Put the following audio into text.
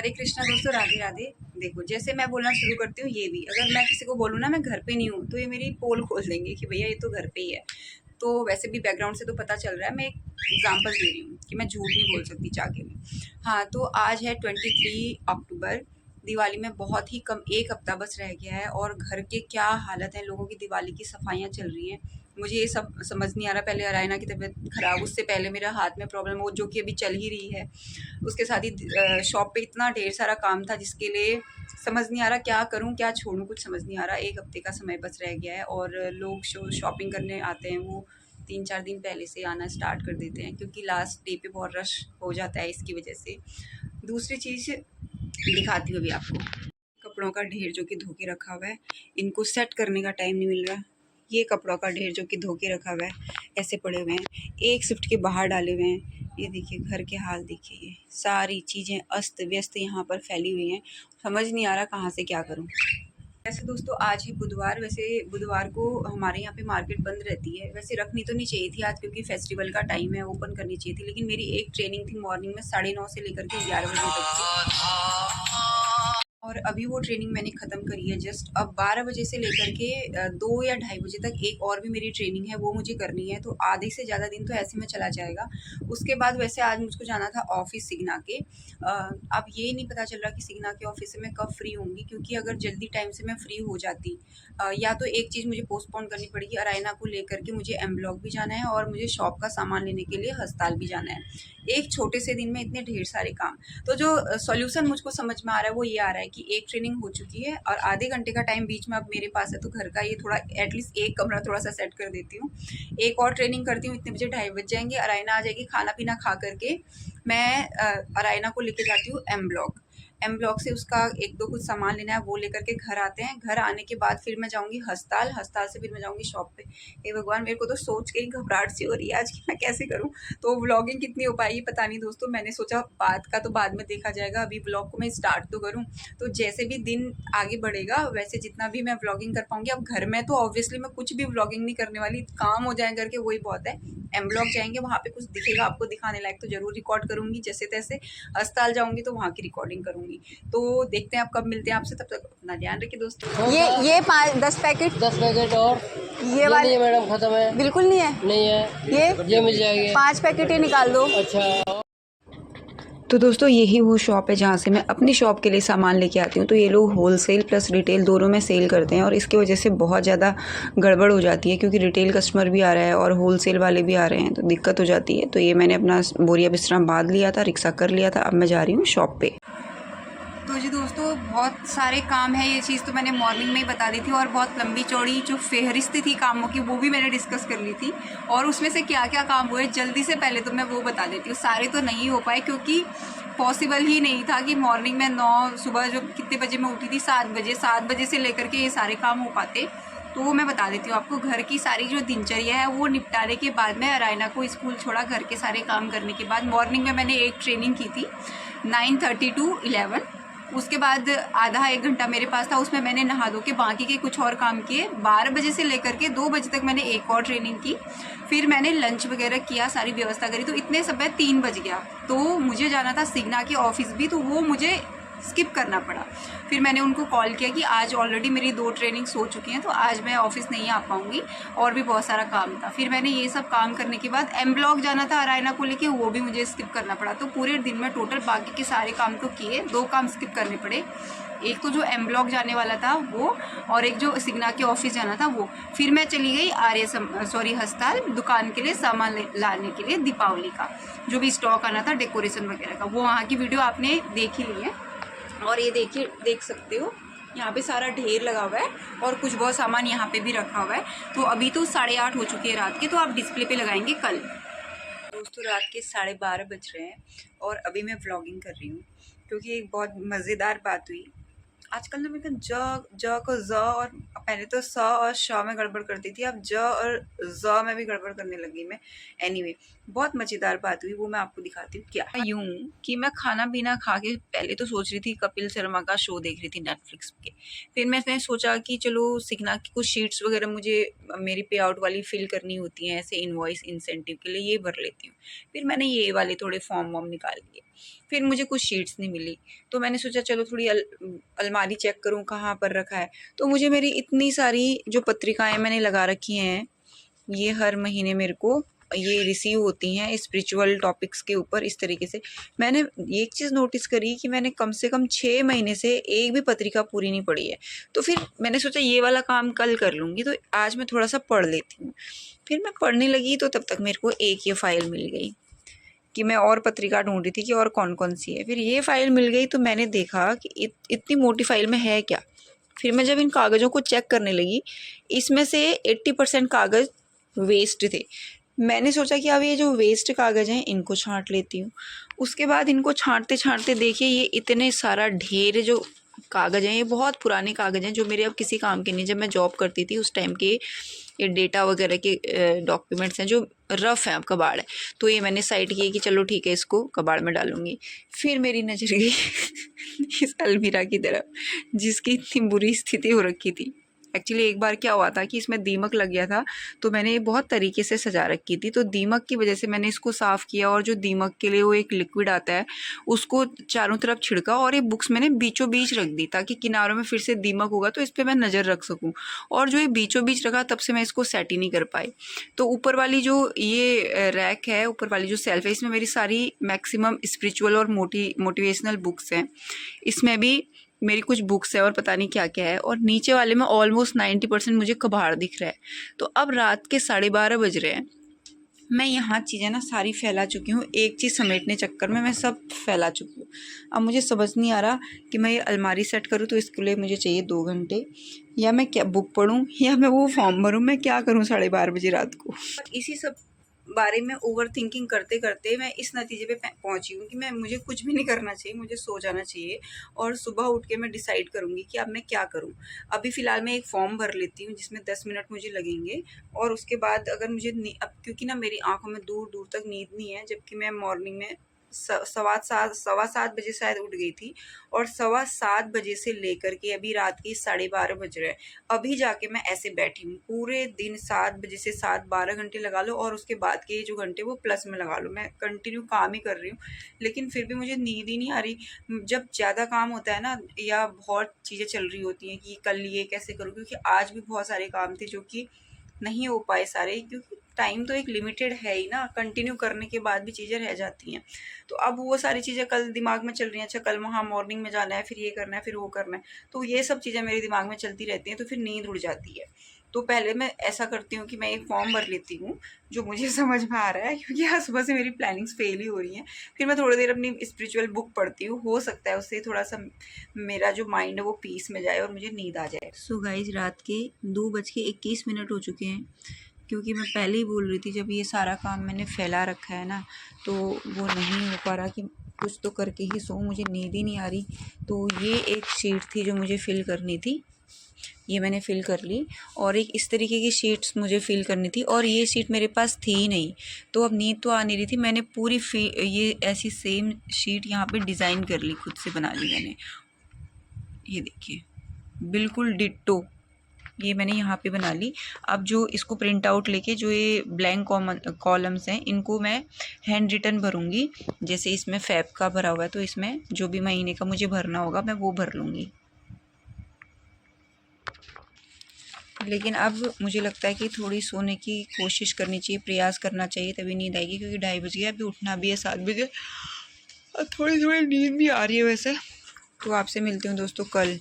हरे कृष्णा दोस्तों, राधे राधे। देखो, जैसे मैं बोलना शुरू करती हूँ, ये भी अगर मैं किसी को बोलूँ ना मैं घर पे नहीं हूँ, तो ये मेरी पोल खोल देंगे कि भैया ये तो घर पे ही है। तो वैसे भी बैकग्राउंड से तो पता चल रहा है, मैं एक एग्जाम्पल दे रही हूँ कि मैं झूठ नहीं बोल सकती चाके में। हाँ, तो आज है 23 अक्टूबर। दिवाली में बहुत ही कम, एक हफ्ता बस रह गया है और घर के क्या हालत है, लोगों की दिवाली की सफाइयाँ चल रही हैं। मुझे ये सब समझ नहीं आ रहा। पहले अरायना की तबीयत खराब, उससे पहले मेरा हाथ में प्रॉब्लम हो, जो कि अभी चल ही रही है। उसके साथ ही शॉप पे इतना ढेर सारा काम था जिसके लिए समझ नहीं आ रहा क्या करूं क्या छोड़ूं, कुछ समझ नहीं आ रहा। एक हफ्ते का समय बस रह गया है और लोग शॉपिंग करने आते हैं वो 3-4 दिन पहले से आना स्टार्ट कर देते हैं, क्योंकि लास्ट डे पे बहुत रश हो जाता है इसकी वजह से। दूसरी चीज़ दिखाती हूँ अभी आपको, कपड़ों का ढेर जो कि धो के रखा हुआ है, इनको सेट करने का टाइम नहीं मिल रहा। ये कपड़ों का ढेर जो कि धो के रखा हुआ है, ऐसे पड़े हुए हैं, एक शिफ्ट के बाहर डाले हुए हैं। ये देखिए घर के हाल देखिए, ये सारी चीज़ें अस्त व्यस्त यहाँ पर फैली हुई हैं। समझ नहीं आ रहा कहाँ से क्या करूँ। वैसे दोस्तों आज है बुधवार, वैसे बुधवार को हमारे यहाँ पे मार्केट बंद रहती है। वैसे रखनी तो नहीं चाहिए थी आज, क्योंकि फेस्टिवल का टाइम है, ओपन करनी चाहिए थी। लेकिन मेरी एक ट्रेनिंग थी मॉर्निंग में 9:30 से लेकर के 11 बजे तक की, और अभी वो ट्रेनिंग मैंने ख़त्म करी है जस्ट। अब 12 बजे से लेकर के 2 या ढाई बजे तक एक और भी मेरी ट्रेनिंग है, वो मुझे करनी है। तो आधे से ज़्यादा दिन तो ऐसे में चला जाएगा। उसके बाद वैसे आज मुझको जाना था ऑफिस सिग्ना के। अब ये नहीं पता चल रहा कि सिग्ना के ऑफिस से मैं कब फ्री होंगी, क्योंकि अगर जल्दी टाइम से मैं फ्री हो जाती, या तो एक चीज़ मुझे पोस्टपोन करनी पड़ेगी, अरायना को लेकर के मुझे एम ब्लॉक भी जाना है और मुझे शॉप का सामान लेने के लिए हस्ताल भी जाना है। एक छोटे से दिन में इतने ढेर सारे काम। तो जो सॉल्यूशन मुझको समझ में आ रहा है वो ये आ रहा है कि एक ट्रेनिंग हो चुकी है और आधे घंटे का टाइम बीच में अब मेरे पास है, तो घर का ये थोड़ा एटलीस्ट एक कमरा थोड़ा सा सेट कर देती हूँ। एक और ट्रेनिंग करती हूँ, इतने बजे 2:30 बज जाएंगे, अरायना आ जाएगी, खाना पीना खा करके मैं अरायना को लेके जाती हूँ एम ब्लॉक। एम ब्लॉक से उसका एक दो कुछ सामान लेना है, वो लेकर के घर आते हैं। घर आने के बाद फिर मैं जाऊँगी हस्ताल, हस्ताल से फिर मैं जाऊँगी शॉप पे। हे भगवान, मेरे को तो सोच के ही घबराहट सी हो रही है आज कि मैं कैसे करूँ। तो व्लॉगिंग कितनी हो पाएगी पता नहीं दोस्तों। मैंने सोचा बात का तो बाद में देखा जाएगा, अभी व्लॉग को मैं स्टार्ट तो करूँ। तो जैसे भी दिन आगे बढ़ेगा वैसे जितना भी मैं व्लॉगिंग कर पाऊँगी। अब घर में तो ऑब्वियसली मैं कुछ भी व्लॉगिंग नहीं करने वाली, काम हो जाए करके वही बहुत है। एम ब्लॉक जाएंगे, वहाँ पे कुछ दिखेगा आपको दिखाने लायक तो ज़रूर रिकॉर्ड करूँगी जैसे तैसे। अस्पताल जाऊँगी तो वहाँ की रिकॉर्डिंग करूँगी। तो देखते हैं आप कब मिलते हैं आपसे, तब तक अपना ध्यान रखिए दोस्तों। ये 10 पैकेट, 10 पैकेट और ये वाले नहीं है मैडम, खत्म है। बिल्कुल नहीं है, नहीं है, ये मिल जाएगी। 5 पैकेट ही निकाल दो। अच्छा। तो दोस्तों यही वो शॉप है जहाँ से मैं अपनी शॉप के लिए सामान लेके आती हूँ। तो ये लोग होलसेल प्लस रिटेल दोनों में सेल करते हैं और इसकी वजह से बहुत ज़्यादा गड़बड़ हो जाती है, क्योंकि रिटेल कस्टमर भी आ रहा है और होलसेल वाले भी आ रहे हैं, तो दिक्कत हो जाती है। तो ये मैंने अपना बोरिया बिस्तरा बांध लिया था, रिक्शा कर लिया था, अब मैं जा रही हूँ शॉप पे। तो जी दोस्तों बहुत सारे काम है, ये चीज़ तो मैंने मॉर्निंग में ही बता दी थी, और बहुत लंबी चौड़ी जो फेहरिस्त थी कामों की वो भी मैंने डिस्कस कर ली थी। और उसमें से क्या क्या काम हुए जल्दी से पहले तो मैं वो बता देती हूँ। सारे तो नहीं हो पाए क्योंकि पॉसिबल ही नहीं था कि मॉर्निंग में 9 सुबह जो कितने बजे मैं उठी थी, 7 बजे से लेकर के ये सारे काम हो पाते। तो वो मैं बता देती हूँ आपको। घर की सारी जो दिनचर्या है वो निपटाने के बाद में अरायना को स्कूल छोड़ा, घर के सारे काम करने के बाद मॉर्निंग में मैंने एक ट्रेनिंग की थी 9:30 to 11। उसके बाद आधा एक घंटा मेरे पास था, उसमें मैंने नहा धो के बाकी के कुछ और काम किए। 12 बजे से लेकर के 2 बजे तक मैंने एक और ट्रेनिंग की। फिर मैंने लंच वगैरह किया, सारी व्यवस्था करी, तो इतने समय 3 बज गया। तो मुझे जाना था सिग्ना के ऑफिस भी, तो वो मुझे स्किप करना पड़ा। फिर मैंने उनको कॉल किया कि आज ऑलरेडी मेरी 2 ट्रेनिंग्स हो चुकी हैं, तो आज मैं ऑफिस नहीं आ पाऊँगी और भी बहुत सारा काम था। फिर मैंने ये सब काम करने के बाद एम ब्लॉक जाना था अरायना को लेके, वो भी मुझे स्किप करना पड़ा। तो पूरे दिन में टोटल बाकी के सारे काम तो किए, 2 काम स्किप करने पड़े। एक तो जो एम ब्लॉक जाने वाला था वो, और एक जो सिग्ना के ऑफिस जाना था वो। फिर मैं चली गई हस्ताल दुकान के लिए सामान लाने के लिए, दीपावली का जो भी स्टॉक आना था डेकोरेशन वगैरह का, वो वहाँ की वीडियो आपने देख ही ली है। और ये देखिए, देख सकते हो यहाँ पे सारा ढेर लगा हुआ है और कुछ बहुत सामान यहाँ पे भी रखा हुआ है। तो अभी तो 8:30 हो चुके हैं रात के, तो आप डिस्प्ले पे लगाएंगे कल। दोस्तों रात के 12:30 बज रहे हैं और अभी मैं व्लॉगिंग कर रही हूँ, क्योंकि एक बहुत मज़ेदार बात हुई। आजकल ना मेरे को ज को ज और पहले तो स और श में गड़बड़ करती थी, अब ज और ज में भी गड़बड़ करने लगी मैं। एनीवे बहुत मज़ेदार बात हुई, वो मैं आपको दिखाती हूँ क्या। यूँ कि मैं खाना पीना खा के पहले तो सोच रही थी कपिल शर्मा का शो देख रही थी नेटफ्लिक्स पे। फिर मैंने सोचा कि चलो सीखना की कुछ शीट्स वगैरह मुझे मेरी पे आउट वाली फिल करनी होती हैं ऐसे इनवॉइस इंसेंटिव के लिए, ये भर लेती हूँ। फिर मैंने ये वाले थोड़े फॉर्म वॉर्म निकाल लिए। फिर मुझे कुछ शीट्स नहीं मिली, तो मैंने सोचा चलो थोड़ी अलमारी चेक करूँ कहाँ पर रखा है। तो मुझे मेरी इतनी सारी जो पत्रिकाएं मैंने लगा रखी हैं, ये हर महीने मेरे को ये रिसीव होती हैं स्पिरिचुअल टॉपिक्स के ऊपर। इस तरीके से मैंने एक चीज़ नोटिस करी कि मैंने कम से कम 6 महीने से एक भी पत्रिका पूरी नहीं पढ़ी है। तो फिर मैंने सोचा ये वाला काम कल कर लूँगी, तो आज मैं थोड़ा सा पढ़ लेती हूँ। फिर मैं पढ़ने लगी तो तब तक मेरे को एक ये फ़ाइल मिल गई कि मैं और पत्रिका ढूंढ रही थी कि और कौन कौन सी है। फिर ये फ़ाइल मिल गई तो मैंने देखा कि इतनी मोटी फ़ाइल में है क्या। फिर मैं जब इन कागज़ों को चेक करने लगी, इसमें से 80% कागज़ वेस्ट थे। मैंने सोचा कि अब ये जो वेस्ट कागज़ हैं इनको छांट लेती हूँ। उसके बाद इनको छांटते छांटते देखिए ये इतने सारा ढेर जो कागज़ हैं, ये बहुत पुराने कागज़ हैं जो मेरे अब किसी काम के नहीं। जब मैं जॉब करती थी उस टाइम के ये डेटा वगैरह के डॉक्यूमेंट्स हैं जो रफ़ हैं, अब कबाड़ है। तो ये मैंने साइड किए कि चलो ठीक है इसको कबाड़ में डालूँगी। फिर मेरी नज़र गई इस अलमीरा की तरफ जिसकी इतनी बुरी स्थिति हो रखी थी। एक्चुअली एक बार क्या हुआ था कि इसमें दीमक लग गया था, तो मैंने ये बहुत तरीके से सजा रखी थी। तो दीमक की वजह से मैंने इसको साफ़ किया और जो दीमक के लिए वो एक लिक्विड आता है उसको चारों तरफ छिड़का और ये बुक्स मैंने बीचों बीच रख दी ताकि किनारों में फिर से दीमक होगा तो इस पर मैं नज़र रख सकूँ। और जो ये बीचों बीच रखा तब से मैं इसको सेट ही नहीं कर पाई। तो ऊपर वाली जो ये रैक है, ऊपर वाली जो सेल्फ है, इसमें मेरी सारी मैक्सिमम स्पिरिचुअल और मोटिवेशनल बुक्स हैं। इसमें भी मेरी कुछ बुक्स है और पता नहीं क्या क्या है। और नीचे वाले में ऑलमोस्ट 90% मुझे कबाड़ दिख रहा है। तो अब रात के 12:30 बज रहे हैं, मैं यहाँ चीज़ें ना सारी फैला चुकी हूँ। एक चीज़ समेटने चक्कर में मैं सब फैला चुकी हूँ। अब मुझे समझ नहीं आ रहा कि मैं ये अलमारी सेट करूँ, तो इसके लिए मुझे चाहिए 2 घंटे, या मैं क्या बुक पढूँ या मैं वो फॉर्म भरूँ, मैं क्या करूँ 12:30 बजे रात को। इसी सब बारे में ओवर थिंकिंग करते करते मैं इस नतीजे पे पहुंची हूँ कि मुझे कुछ भी नहीं करना चाहिए, मुझे सो जाना चाहिए और सुबह उठ के मैं डिसाइड करूँगी कि अब मैं क्या करूँ। अभी फ़िलहाल मैं एक फॉर्म भर लेती हूँ जिसमें 10 मिनट मुझे लगेंगे, और उसके बाद अगर मुझे अब क्योंकि ना मेरी आंखों में दूर दूर तक नींद नहीं है, जबकि मैं मॉर्निंग में सवा सात बजे शायद उठ गई थी, और 7:15 बजे से लेकर के अभी रात के 12:30 बज रहे हैं, अभी जाके मैं ऐसे बैठी हूँ। पूरे दिन 7 बजे से 7-12 घंटे लगा लो और उसके बाद के जो घंटे वो प्लस में लगा लो, मैं कंटिन्यू काम ही कर रही हूँ, लेकिन फिर भी मुझे नींद ही नहीं आ रही। जब ज़्यादा काम होता है ना, या बहुत चीज़ें चल रही होती हैं कि कल ये कैसे करूँ, क्योंकि आज भी बहुत सारे काम थे जो कि नहीं हो पाए सारे, क्योंकि टाइम तो एक लिमिटेड है ही ना, कंटिन्यू करने के बाद भी चीज़ें रह जाती हैं। तो अब वो सारी चीज़ें कल दिमाग में चल रही हैं, अच्छा कल वहाँ मॉर्निंग में जाना है, फिर ये करना है, फिर वो करना है, तो ये सब चीज़ें मेरे दिमाग में चलती रहती हैं, तो फिर नींद उड़ जाती है। तो पहले मैं ऐसा करती हूँ कि मैं एक फॉर्म भर लेती हूँ जो मुझे समझ में आ रहा है, क्योंकि आज सुबह से मेरी प्लानिंग्स फेल ही हो रही हैं। फिर मैं थोड़ी देर अपनी स्पिरिचुअल बुक पढ़ती हूँ, हो सकता है उससे थोड़ा सा मेरा जो माइंड है वो पीस में जाए और मुझे नींद आ जाए। सो गाइज रात के 2:21 हो चुके हैं, क्योंकि मैं पहले ही बोल रही थी जब ये सारा काम मैंने फैला रखा है ना, तो वो नहीं हो पा रहा कि कुछ तो करके ही सो, मुझे नींद ही नहीं आ रही। तो ये एक शीट थी जो मुझे फ़िल करनी थी, ये मैंने फ़िल कर ली, और एक इस तरीके की शीट्स मुझे फ़िल करनी थी, और ये शीट मेरे पास थी ही नहीं। तो अब नींद तो आ नहीं रही थी, मैंने पूरी ये ऐसी सेम शीट यहाँ पे डिज़ाइन कर ली, खुद से बना ली मैंने। ये देखिए बिल्कुल डिट्टो ये मैंने यहाँ पे बना ली। अब जो इसको प्रिंट आउट लेके जो ये ब्लैंक कॉलम्स हैं इनको मैं हैंड रिटन भरूँगी। जैसे इसमें फैब का भरा हुआ है, तो इसमें जो भी महीने का मुझे भरना होगा मैं वो भर लूँगी। लेकिन अब मुझे लगता है कि थोड़ी सोने की कोशिश करनी चाहिए, प्रयास करना चाहिए, तभी नींद आएगी, क्योंकि 2:30 बज गया, अभी उठना भी है 7 बजे और थोड़ी थोड़ी नींद भी आ रही है वैसे। तो आपसे मिलती हूँ दोस्तों कल।